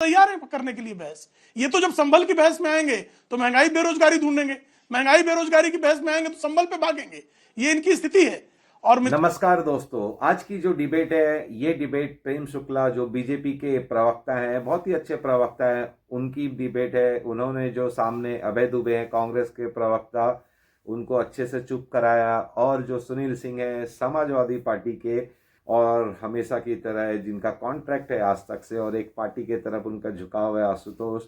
तैयार है करने के लिए बहस। ये तो जब संभल की बहस में आएंगे तो महंगाई बेरोजगारी ढूंढेंगे, महंगाई बेरोजगारी की बहस में आएंगे तो संभल पे भागेंगे। ये इनकी स्थिति है। और नमस्कार दोस्तों, आज की जो डिबेट है, ये डिबेट प्रेम शुक्ला जो बीजेपी के प्रवक्ता हैं, बहुत ही अच्छे प्रवक्ता हैं, उनकी डिबेट है। उन्होंने जो सामने अभय दुबे हैं कांग्रेस के प्रवक्ता, उनको अच्छे से चुप कराया। और जो सुनील सिंह है समाजवादी पार्टी के, और हमेशा की तरह जिनका कॉन्ट्रैक्ट है आज तक से, और एक पार्टी के तरफ उनका झुकाव है आशुतोष,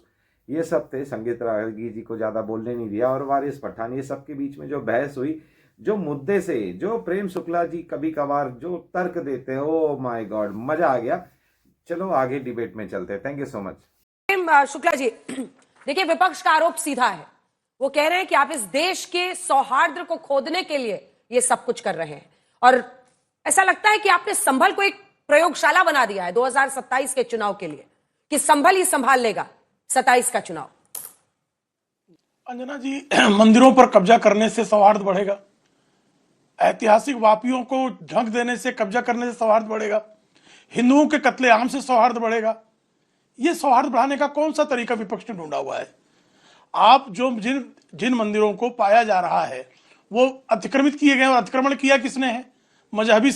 ये सब थे। संगीत रागी जी को ज़्यादा बोलने नहीं दिया। और वारिस पठान, ये सबके बीच में जो बहस हुई, जो मुद्दे से जो प्रेम शुक्ला जी कभी कभार जो तर्क देते हैं, ओ माय गॉड, मजा आ गया। चलो आगे डिबेट में चलते हैं। Thank you so much. Prem Shukla ji, देखिए विपक्ष का आरोप सीधा है। वो कह रहे हैं कि आप इस देश के सौहार्द को खोदने के लिए ये सब कुछ कर रहे हैं, और ऐसा लगता है कि आपने संभल को एक प्रयोगशाला बना दिया है 2027 के चुनाव के लिए, कि संभल ही संभाल लेगा 27 का चुनाव। अंजना जी, मंदिरों पर कब्जा करने से सौहार्द बढ़ेगा, ऐतिहासिक वापियों को ढंक देने से, कब्जा करने से सौहार्द बढ़ेगा, हिंदुओं के कत्लेआम से सौहार्द बढ़ेगा। ये सौहार्द बढ़ाने का कौन सा तरीका विपक्ष ने ढूंढा हुआ है? आप जो जिन मंदिरों को पाया जा रहा है वो अतिक्रमित किए गए, और अतिक्रमण किया किसने है? मजहबी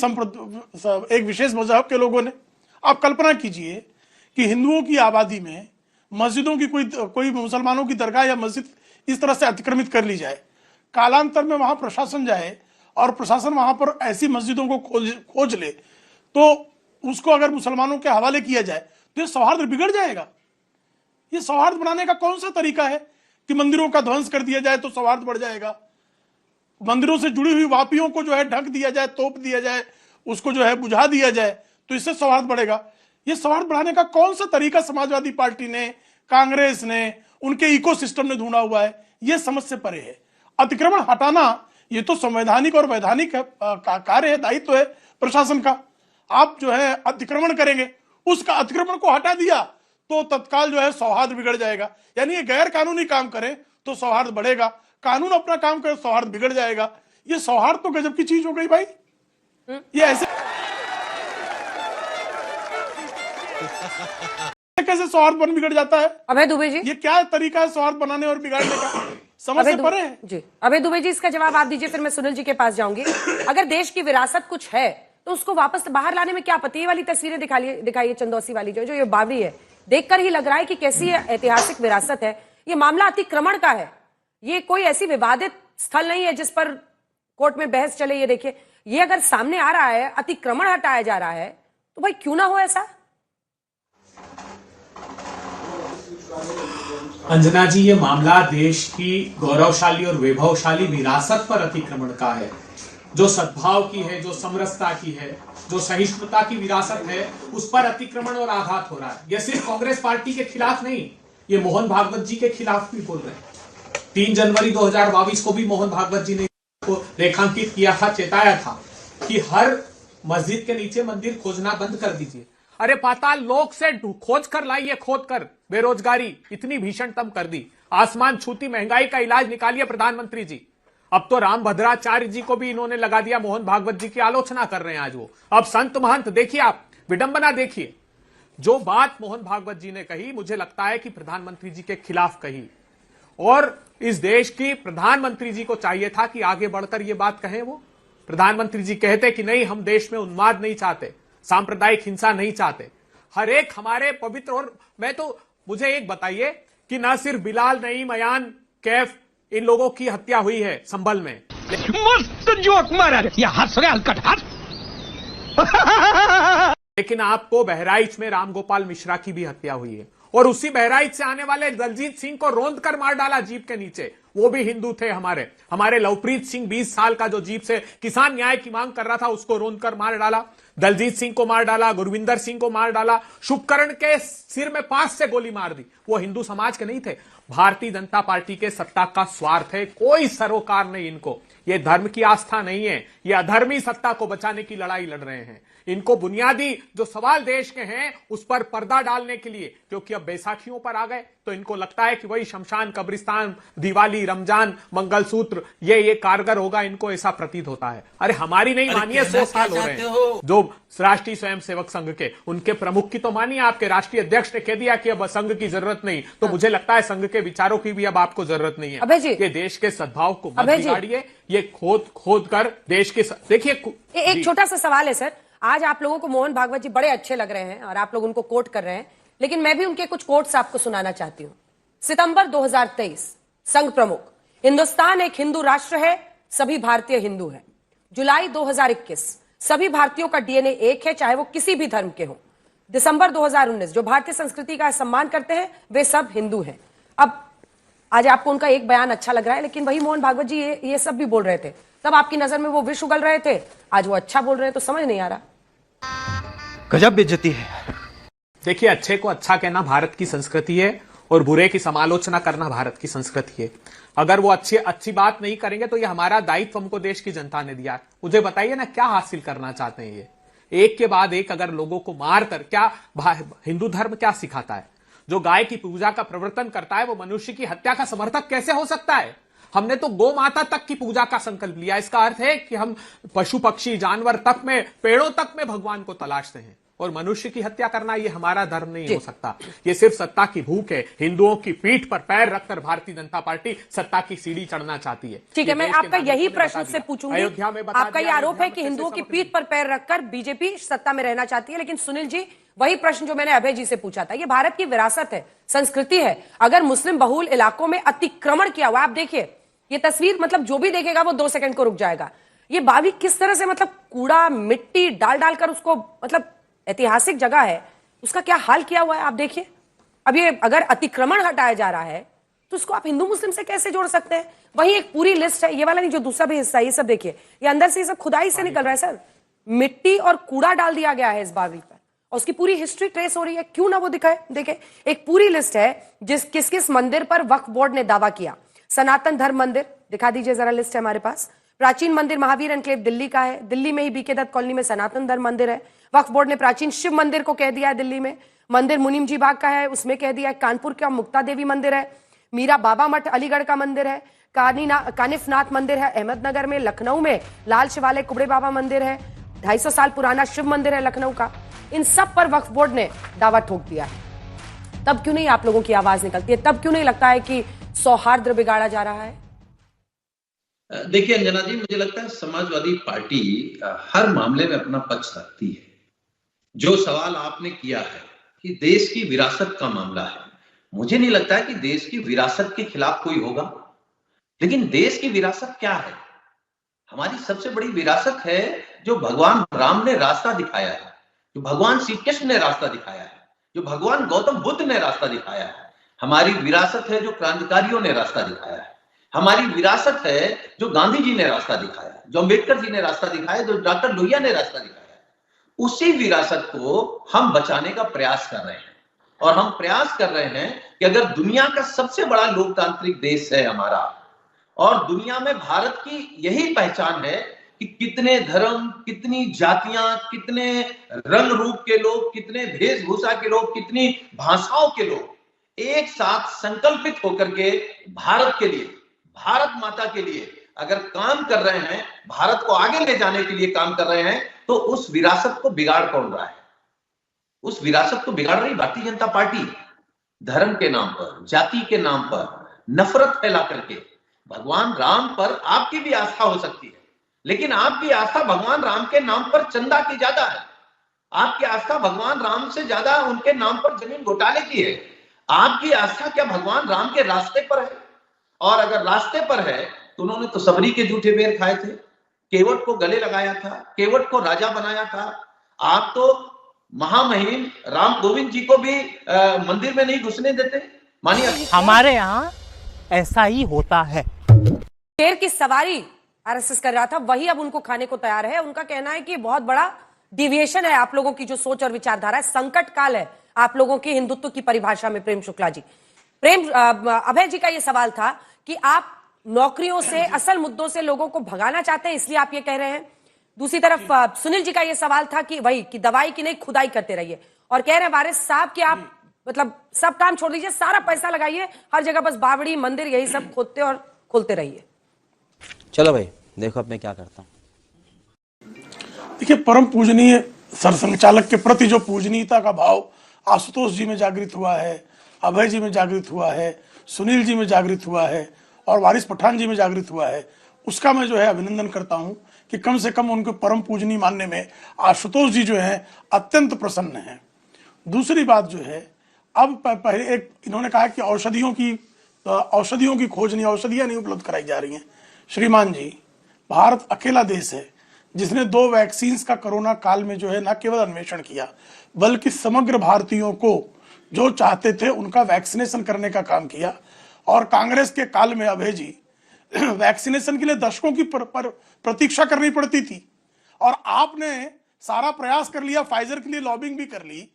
एक विशेष मजहब के लोगों ने। आप कल्पना कीजिए कि हिंदुओं की आबादी में मस्जिदों की कोई मुसलमानों की दरगाह या मस्जिद इस तरह से अतिक्रमित कर ली जाए, कालांतर में वहां प्रशासन जाए और प्रशासन वहां पर ऐसी मस्जिदों को खोज ले, तो उसको अगर मुसलमानों के हवाले किया जाए तो ये सौहार्द बिगड़ जाएगा। ये सौहार्द बनाने का कौन सा तरीका है कि मंदिरों का ध्वंस कर दिया जाए तो सौहार्द बढ़ जाएगा, मंदिरों से जुड़ी हुई वापियों को जो है ढक दिया जाए, तोप दिया जाए, उसको जो है बुझा दिया जाए तो इससे सौहार्द बढ़ेगा? ये सौहार्द बढ़ाने का कौन सा तरीका समाजवादी पार्टी ने, कांग्रेस ने, उनके इकोसिस्टम ने ढूंढा हुआ है? ये समझ से परे है। अतिक्रमण हटाना ये तो संवैधानिक और वैधानिक कार्य है, दायित्व है प्रशासन का। आप जो है अतिक्रमण करेंगे, उसका अतिक्रमण को हटा दिया तो तत्काल जो है सौहार्द बिगड़ जाएगा। यानी ये गैर कानूनी काम करें तो सौहार्द बढ़ेगा, कानून अपना काम करे सौहार्द बिगड़ जाएगा। ये सौहार्द तो गजब की चीज हो गई भाई। ये ऐसे कैसे सौहार्द बिगड़ जाता है? अभय दुबे जी, ये क्या तरीका है सौहार्द बनाने और बिगाड़ने का? समझ से परे है जी। अभय दुबे जी, इसका जवाब आप दीजिए, फिर मैं सुनील जी के पास जाऊंगी। अगर देश की विरासत कुछ है तो उसको वापस बाहर लाने में क्या आपत्ति? ये वाली तस्वीरें दिखाइए, चंदौसी वाली जो ये बावड़ी है, देखकर ही लग रहा है कि कैसी ऐतिहासिक विरासत है। ये मामला अतिक्रमण का है, ये कोई ऐसी विवादित स्थल नहीं है जिस पर कोर्ट में बहस चले। ये देखिए, ये अगर सामने आ रहा है, अतिक्रमण हटाया जा रहा है, तो भाई क्यों ना हो ऐसा? अंजना जी, ये मामला देश की गौरवशाली और वैभवशाली विरासत पर अतिक्रमण का है, जो सद्भाव की है, जो समरसता की है, जो सहिष्णुता की विरासत है, उस पर अतिक्रमण और आघात हो रहा है। ये सिर्फ कांग्रेस पार्टी के खिलाफ नहीं, ये मोहन भागवत जी के खिलाफ भी बोल रहे हैं। 3 जनवरी 2022 को भी मोहन भागवत जी ने को रेखांकित किया था, चेताया था कि हर मस्जिद के नीचे मंदिर खोजना बंद कर दीजिए। अरे पाताल लोक से खोज कर लाइए, खोद कर। बेरोजगारी इतनी भीषणतम कर दी, आसमान छूती महंगाई का इलाज निकालिए प्रधानमंत्री जी। अब तो राम भद्राचार्य जी को भी इन्होंने लगा दिया, मोहन भागवत जी की आलोचना कर रहे हैं आज वो। अब संत महंत देखिए, आप विडंबना देखिए। जो बात मोहन भागवत जी ने कही, मुझे लगता है कि प्रधानमंत्री जी के खिलाफ कही, और इस देश की प्रधानमंत्री जी को चाहिए था कि आगे बढ़कर ये बात कहें। वो प्रधानमंत्री जी कहते कि नहीं, हम देश में उन्माद नहीं चाहते, सांप्रदायिक हिंसा नहीं चाहते, हर एक हमारे पवित्र। और मैं तो, मुझे एक बताइए कि ना सिर्फ बिलाल, नईम, अयान, कैफ, इन लोगों की हत्या हुई है संभल में, मस्त जोक मारा या हंस रहे हलकट हंस। लेकिन आपको बहराइच में रामगोपाल मिश्रा की भी हत्या हुई है, और उसी बहराइच से आने वाले दलजीत सिंह को रौंद कर मार डाला जीप के नीचे। वो भी हिंदू थे हमारे लवप्रीत सिंह, 20 साल का, जो जीप से किसान न्याय की मांग कर रहा था, उसको रौंद कर मार डाला। दलजीत सिंह को मार डाला, गुरविंदर सिंह को मार डाला, शुभकरण के सिर में 5 से गोली मार दी। वो हिंदू समाज के नहीं थे। भारतीय जनता पार्टी के सत्ता का स्वार्थ है, कोई सरोकार नहीं इनको। ये धर्म की आस्था नहीं है, ये अधर्मी सत्ता को बचाने की लड़ाई लड़ रहे हैं। इनको बुनियादी जो सवाल देश के हैं उस पर पर्दा डालने के लिए, क्योंकि अब बैसाखियों पर आ गए तो इनको लगता है कि वही शमशान, कब्रिस्तान, दिवाली, रमजान, मंगलसूत्र ये कारगर होगा, इनको ऐसा प्रतीत होता है। अरे हमारी नहीं मानिए, 100 साल हो रहे हैं। जो राष्ट्रीय स्वयंसेवक संघ के उनके प्रमुख की तो मानिए, आपके राष्ट्रीय अध्यक्ष ने कह दिया कि अब संघ की जरूरत नहीं, तो मुझे लगता है संघ के विचारों की भी अब आपको जरूरत नहीं है। अभय जी, ये देश के सद्भाव को मत बिगाड़िए, ये खोद कर देश के देखिए। एक छोटा सा सवाल है सर, आज आप लोगों को मोहन भागवत जी बड़े अच्छे लग रहे हैं और आप लोग उनको कोट कर रहे हैं, लेकिन मैं भी उनके कुछ कोट्स आपको सुनाना चाहती हूं। सितंबर 2023, संघ प्रमुख, हिंदुस्तान एक हिंदू राष्ट्र है, सभी भारतीय हिंदू हैं। जुलाई 2021, सभी भारतीयों का डीएनए एक है, चाहे वो किसी भी धर्म के हों। दिसंबर 2019, जो भारतीय संस्कृति का सम्मान करते हैं वे सब हिंदू हैं। अब आज आपको उनका एक बयान अच्छा लग रहा है, लेकिन वही मोहन भागवत जी ये सब भी बोल रहे थे, तब आपकी नजर में वो विष उगल रहे थे, आज वो अच्छा बोल रहे हैं, तो समझ नहीं आ रहा। गजब बेइज्जती है। देखिए, अच्छे को अच्छा कहना भारत की संस्कृति है और बुरे की समालोचना करना भारत की संस्कृति है। अगर वो अच्छी बात नहीं करेंगे तो ये हमारा दायित्व हमको देश की जनता ने दिया। मुझे बताइए ना, क्या हासिल करना चाहते हैं ये? एक के बाद एक अगर लोगों को मार कर, क्या हिंदू धर्म क्या सिखाता है? जो गाय की पूजा का प्रवर्तन करता है वो मनुष्य की हत्या का समर्थक कैसे हो सकता है? हमने तो गौ माता तक की पूजा का संकल्प लिया। इसका अर्थ है कि हम पशु पक्षी जानवर तक में, पेड़ों तक में भगवान को तलाशते हैं, और मनुष्य की हत्या करना ये हमारा धर्म नहीं हो सकता। ये सिर्फ सत्ता की भूख है। हिंदुओं की पीठ पर पैर रखकर भारतीय जनता पार्टी सत्ता की सीढ़ी चढ़ना चाहती है। ठीक है, मैं आपका यही प्रश्न से पूछूंगी। अयोध्या में आपका ये आरोप है कि हिंदुओं की पीठ पर पैर रखकर बीजेपी सत्ता में रहना चाहती है, लेकिन सुनील जी, वही प्रश्न जो मैंने अभय जी से पूछा था, ये भारत की विरासत है, संस्कृति है। अगर मुस्लिम बहुल इलाकों में अतिक्रमण किया हुआ, आप देखिए ये तस्वीर, मतलब जो भी देखेगा वो 2 सेकंड को रुक जाएगा। ये बावी किस तरह से, मतलब कूड़ा मिट्टी डालकर उसको, मतलब ऐतिहासिक जगह है, उसका क्या हाल किया हुआ है आप देखिए। अब ये अगर अतिक्रमण हटाया जा रहा है तो उसको आप हिंदू मुस्लिम से कैसे जोड़ सकते हैं? वही एक पूरी लिस्ट है, ये वाला नहीं, जो दूसरा भी हिस्सा है, ये सब देखिए, ये अंदर से ये सब खुदाई से निकल रहा है सर। मिट्टी और कूड़ा डाल दिया गया है इस बावड़ी पर, और उसकी पूरी हिस्ट्री ट्रेस हो रही है। क्यों ना वो दिखाए? देखे, एक पूरी लिस्ट है किस किस मंदिर पर वक्फ बोर्ड ने दावा किया। सनातन धर्म मंदिर, दिखा दीजिए जरा, लिस्ट है हमारे पास। प्राचीन मंदिर महावीर एनक्लेव दिल्ली का है, दिल्ली में ही बीके दत्त कॉलोनी में सनातन धर्म मंदिर है। वक्फ बोर्ड ने प्राचीन शिव मंदिर को कह दिया है दिल्ली में। मंदिर मुनीम जी बाग का है, उसमें कह दिया है। कानपुर का मुक्ता देवी मंदिर है। मीरा बाबा मठ अलीगढ़ का मंदिर है। कानिफनाथ मंदिर है अहमदनगर में। लखनऊ में लाल शिवालय कुबड़े बाबा मंदिर है। 250 साल पुराना शिव मंदिर है लखनऊ का। इन सब पर वक्फ बोर्ड ने दावा ठोक दिया है। तब क्यों नहीं आप लोगों की आवाज निकलती है? तब क्यों नहीं लगता है कि सौहार्द बिगाड़ा जा रहा है? देखिए अंजना जी, मुझे लगता है समाजवादी पार्टी हर मामले में अपना पक्ष रखती है। जो सवाल आपने किया है कि देश की विरासत का मामला है, मुझे नहीं लगता है कि देश की विरासत के खिलाफ कोई होगा। लेकिन देश की विरासत क्या है? हमारी सबसे बड़ी विरासत है जो भगवान राम ने रास्ता दिखाया है, जो भगवान श्री कृष्ण ने रास्ता दिखाया है, जो भगवान गौतम बुद्ध ने रास्ता दिखाया है। हमारी विरासत है जो क्रांतिकारियों ने रास्ता दिखाया है। हमारी विरासत है जो गांधी जी ने रास्ता दिखाया है, जो अंबेडकर जी ने रास्ता दिखाया, जो डॉक्टर लोहिया ने रास्ता दिखाया है। उसी विरासत को हम बचाने का प्रयास कर रहे हैं। और हम प्रयास कर रहे हैं कि अगर दुनिया का सबसे बड़ा लोकतांत्रिक देश है हमारा, और दुनिया में भारत की यही पहचान है कि कितने धर्म, कितनी जातियां, कितने रंग रूप के लोग, कितने वेशभूषा के लोग, कितनी भाषाओं के लोग एक साथ संकल्पित होकर के भारत के लिए, भारत माता के लिए अगर काम कर रहे हैं, भारत को आगे ले जाने के लिए काम कर रहे हैं, तो उस विरासत को बिगाड़ कौन रहा है? उस विरासत को बिगाड़ रही भारतीय जनता पार्टी। धर्म के नाम पर, जाति के नाम पर नफरत फैला करके। भगवान राम पर आपकी भी आस्था हो सकती है, लेकिन आपकी आस्था भगवान राम के नाम पर चंदा की ज्यादा है। आपकी आस्था भगवान राम से ज्यादा उनके नाम पर जमीन घोटाले की है। आपकी आस्था क्या भगवान राम के रास्ते पर है? और अगर रास्ते पर है तो उन्होंने तो सबरी के जूठे बेर खाए थे, केवट को गले लगाया था, केवट को राजा बनाया था। आप तो महामहिम राम गोविंद जी को भी मंदिर में नहीं घुसने देते। मानिए हमारे यहाँ ऐसा ही होता है। शेर की सवारी आरएसएस कर रहा था, वही अब उनको खाने को तैयार है। उनका कहना है कि बहुत बड़ा डिविएशन है आप लोगों की जो सोच और विचारधारा है, संकट काल है आप लोगों की हिंदुत्व की परिभाषा में। प्रेम शुक्ला जी, अभय जी का यह सवाल था कि आप नौकरियों से, असल मुद्दों से लोगों को भगाना चाहते हैं, इसलिए आप ये कह रहे हैं। दूसरी तरफ सुनील जी का ये सवाल था कि वही कि दवाई की नहीं खुदाई करते रहिए, और कह रहे हैं वारिस साहब कि आप मतलब सब काम छोड़ दीजिए, सारा पैसा लगाइए, हर जगह बस बावड़ी मंदिर यही सब खोदते और खोलते रहिए। चलो भाई देखो अब मैं क्या करता हूँ। देखिए, परम पूजनीय सरसंघचालक के प्रति जो पूजनीयता का भाव आशुतोष जी में जागृत हुआ है, अभय जी में जागृत हुआ है, सुनील जी में जागृत हुआ है और वारिस पठान जी में जागृत हुआ है, उसका मैं जो है अभिनंदन करता हूं कि कम से कम उनको परम पूजनीय मानने में आशुतोष जी जो है अत्यंत प्रसन्न हैं। दूसरी बात जो है, अब पहले एक इन्होंने कहा कि औषधियों की खोज नहीं, औषधियां नहीं उपलब्ध कराई जा रही हैं। श्रीमान जी, भारत अकेला देश है जिसने 2 वैक्सीन्स का कोरोना काल में जो है न केवल अन्वेषण किया, बल्कि समग्र भारतीयों को जो चाहते थे उनका वैक्सीनेशन करने का काम किया। और कांग्रेस के काल में अभय जी वैक्सीनेशन के लिए दशकों की प्रतीक्षा करनी पड़ती थी, और आपने सारा प्रयास कर लिया, फाइजर के लिए लॉबिंग भी कर ली,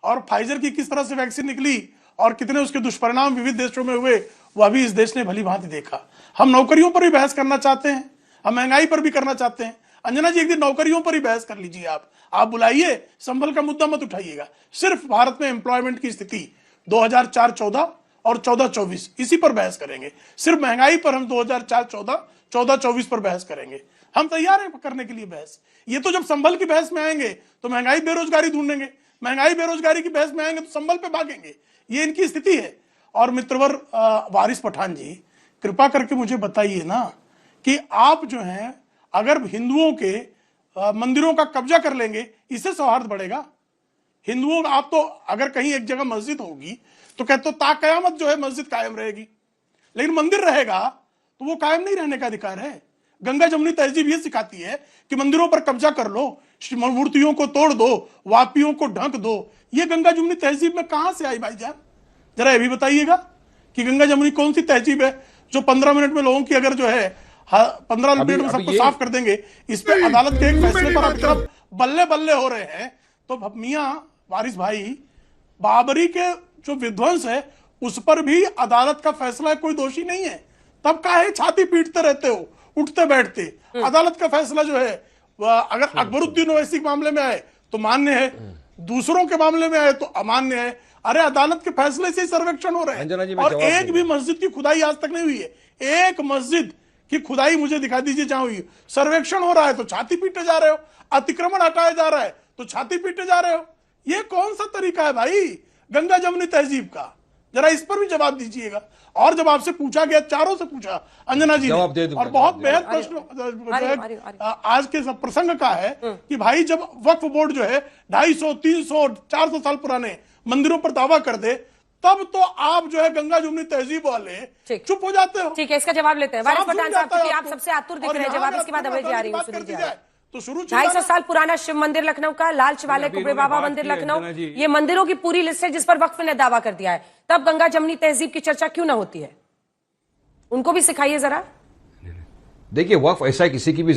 और फाइजर की किस तरह से वैक्सीन निकली और कितने उसके दुष्परिणाम विविध देशों में हुए वह भी इस देश ने भली भांति देखा। हम नौकरियों पर भी बहस करना चाहते हैं, हम महंगाई पर भी करना चाहते हैं। अंजना जी, एक दिन नौकरियों पर ही बहस कर लीजिए। आप बुलाइए, संभल का मुद्दा मत उठाइएगा, सिर्फ भारत में एम्प्लॉयमेंट की स्थिति 2004-14 और 14-24 इसी पर बहस करेंगे। सिर्फ महंगाई पर हम 2004-14, 14-24 पर बहस करेंगे। हम तैयार हैं करने के लिए बहस। ये तो जब संभल की बहस में आएंगे तो महंगाई बेरोजगारी ढूंढेंगे, महंगाई बेरोजगारी की बहस में आएंगे तो संभल पे भागेंगे। ये इनकी स्थिति है। और मित्रवर वारिस पठान जी, कृपा करके मुझे बताइए ना कि आप जो हैं अगर हिंदुओं के मंदिरों का कब्जा कर लेंगे, इससे सौहार्द बढ़ेगा? हिंदुओं, आप तो अगर कहीं एक जगह मस्जिद होगी तो कहते हो ताकयामत जो है मस्जिद कायम रहेगी, लेकिन मंदिर रहेगा तो वो कायम नहीं रहने का अधिकार है। गंगा जमुनी तहजीब ये सिखाती है कि मंदिरों पर कब्जा कर लो, मूर्तियों को तोड़ दो, वापियों को ढक दो। ये गंगा जमुनी तहजीब में कहां से आई भाईजान? जरा ये भी बताइएगा कि गंगा जमुनी कौन सी तहजीब है जो 15 मिनट में लोगों की अगर जो है 15 मिनट में सबको साफ कर देंगे। इस पे अदालत के एक फैसले पर अब बल्ले बल्ले हो रहे हैं। तो मियां वारिस भाई, बाबरी के जो विध्वंस है उस पर भी अदालत का फैसला है, कोई दोषी नहीं है, तब काहे छाती पीटते रहते हो, उठते बैठते? अदालत का फैसला जो है अगर अकबरुद्दीन ओवैसी के मामले में आए तो मान्य है, दूसरों के मामले में आए तो अमान्य है। अरे अदालत के फैसले से ही सर्वेक्षण हो रहे हैं, और एक भी मस्जिद की खुदाई आज तक नहीं हुई है। एक मस्जिद की खुदाई मुझे दिखा दीजिए जहां हुई। सर्वेक्षण हो रहा है तो छाती पीटे जा रहे हो, अतिक्रमण हटाया जा रहा है तो छाती पीटे जा रहे हो। ये कौन सा तरीका है भाई गंगा जमुनी तहजीब का? जरा इस पर भी जवाब दीजिएगा। और जब आपसे पूछा गया, चारों से पूछा, अंजना जी ने, और बहुत बेहद प्रश्न आज के सब प्रसंग का है कि भाई जब वक्फ बोर्ड जो है 250, 300, 400 साल पुराने मंदिरों पर दावा कर दे, तब तो आप जो है गंगा जमुनी तहजीब वाले चुप हो जाते हो। ठीक है, इसका जवाब लेते हैं। वारिस पठान साहब, क्योंकि आप सबसे आतुर दिख रहे हैं जवाब, इसके बाद अभय जी आ रही हूँ, सुनील जी आ रही हैं। तो शुरू 250 साल पुराना शिव मंदिर लखनऊ का, लाल शिवालय कुबेर बाबा मंदिर लखनऊ, ये मंदिरों की पूरी लिस्ट है जिस पर वक्फ ने दावा कर दिया है। तब गंगा जमुनी तहजीब की चर्चा क्यों ना होती है? उनको भी सिखाइए जरा। देखिए, वक्फ ऐसा है, किसी की भी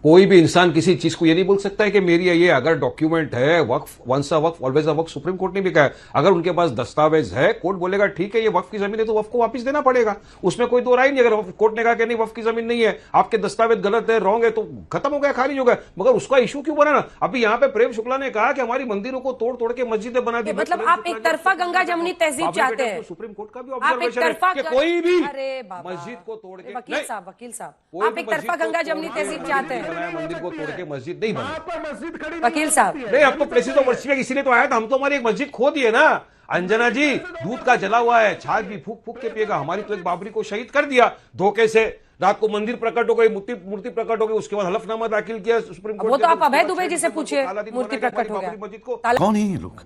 कोई भी इंसान किसी चीज को ये नहीं बोल सकता है कि मेरी ये अगर डॉक्यूमेंट है, waqf once a waqf always a waqf, supreme court ने भी कहा है। अगर उनके पास दस्तावेज है, कोर्ट बोलेगा ठीक है ये वक्फ की जमीन है तो वक्फ को वापस देना पड़ेगा, उसमें कोई दो राय नहीं। अगर कोर्ट ने कहा कि नहीं वक्फ की जमीन नहीं है, आपके दस्तावेज गलत है, रॉन्ग है, तो खत्म हो गया, खारिज हो गया। मगर उसका इशू क्यों बना ना? अभी यहाँ पे प्रेम शुक्ला ने कहा कि हमारी मंदिरों को तोड़ तोड़ के मस्जिदें बना दी। मतलब आप एक तरफा गंगा जमुनी तहजीब चाहते हैं? सुप्रीम कोर्ट का भी आप एक तरफा कोई भी मस्जिद को तोड़ के, वकील साहब आप एक तरफा गंगा जमुनी तहजीब चाहते हैं? मंदिर को तोड़ के मस्जिद नहीं बनी। वकील साहब, नहीं, अब तो प्लेसेस ऑफ वर्शिप इसीलिए तो आया था। हम तो हमारी एक मस्जिद खो दिए ना अंजना जी, दूध का जला हुआ है, छाछ भी फूक फूक के पिएगा। हमारी तो एक बाबरी को शहीद कर दिया धोखे से। रात को मंदिर प्रकट हो गई, मूर्ति प्रकट हो गई, उसके बाद हलफनामा दाखिल किया सुप्रीम कोर्ट। वो तो आप अभय दुबे जी से पूछिए, मूर्ति प्रकट हो गया। कौन है ये लोग,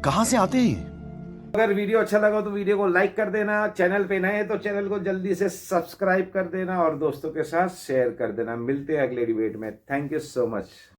कहां से आते हैं? अगर वीडियो अच्छा लगा तो वीडियो को लाइक कर देना, चैनल पे नए हैं तो चैनल को जल्दी से सब्सक्राइब कर देना और दोस्तों के साथ शेयर कर देना। मिलते हैं अगले डिबेट में। Thank you so much.